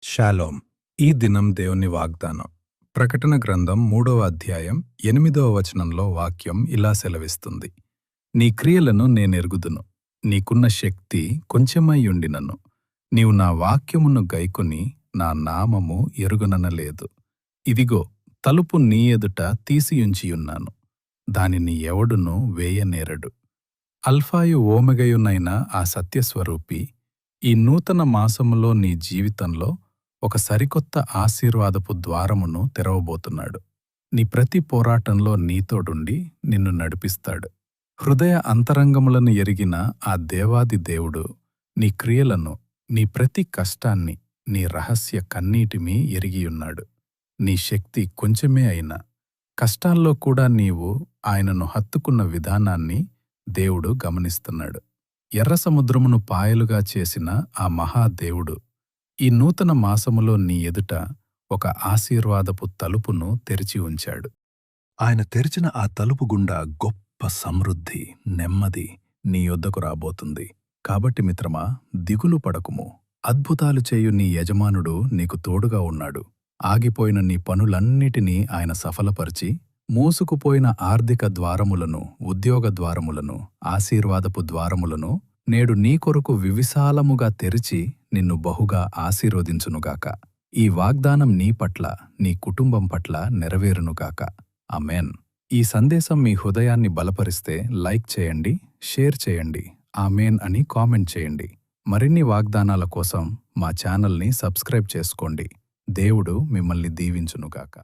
Shalom. ఈ దినం దేవుని వాగ్దానం. ప్రకటన గ్రంథం 3వ అధ్యాయం 8వ వచనంలో వాక్యం ఇలా సెలవిస్తుంది. నీ క్రియలను నేనెరుగుదును. నీకున్న శక్తి కొంచెమయ్యుండినను. నీవు నా వాక్యమును గైకొని నా నామము ఎరుగననలేదు. ఇదిగో, తలుపు నీ ఎదుట తీసియుంచియున్నాను. దానిని ఎవడునూ వేయనేరడు. అల్ఫాయు ఓమెగయునైన ఆ సత్యస్వరూపి, ఈ నూతన మాసములో నీ జీవితంలో ఒక సరికొత్త ఆశీర్వాదపు ద్వారమును తెరవబోతున్నాడు. నీ ప్రతి పోరాటంలో నీతోడుండి నిన్ను నడిపిస్తాడు. హృదయ అంతరంగములను ఎరిగిన ఆ దేవాది దేవుడు నీ క్రియలను, నీ ప్రతి కష్టాన్ని, నీ రహస్య కన్నీటిని ఎరిగియున్నాడు. నీ శక్తి కొంచెమే అయినా కష్టాల్లో కూడా నీవు ఆయనను హత్తుకున్న విధానాన్ని దేవుడు గమనిస్తున్నాడు. ఎర్ర సముద్రమును పాయలుగా చేసిన ఆ మహాదేవుడు ఈ నూతన మాసములో నీ ఎదుట ఒక ఆశీర్వాదపు తలుపును తెరిచి ఉంచాడు. ఆయన తెరిచిన ఆ తలుపు గుండా గొప్ప సమృద్ధి, నెమ్మది నీ యొద్దకు రాబోతుంది. కాబట్టి మిత్రమా, దిగులు పడకుము. అద్భుతాలు చేయు నీ యజమానుడు నీకు తోడుగా ఉన్నాడు. ఆగిపోయిన నీ పనులన్నిటినీ ఆయన సఫలపరిచి, మూసుకుపోయిన ఆర్థిక ద్వారములను, ఉద్యోగ ద్వారములను, ఆశీర్వాదపు ద్వారములను నేడు నీ కొరకు వివిశాలముగా తెరిచి నిన్ను బహుగా ఆశీర్వదించునుగాక. ఈ వాగ్దానం నీ పట్ల, నీ కుటుంబం పట్ల నెరవేరునుగాక. ఆమేన్. ఈ సందేశం మీ హృదయాన్ని బలపరిస్తే లైక్ చేయండి, షేర్ చేయండి, ఆమేన్ అని కామెంట్ చేయండి. మరిన్ని వాగ్దానాల కోసం మా ఛానల్ని సబ్స్క్రైబ్ చేసుకోండి. దేవుడు మిమ్మల్ని దీవించునుగాక.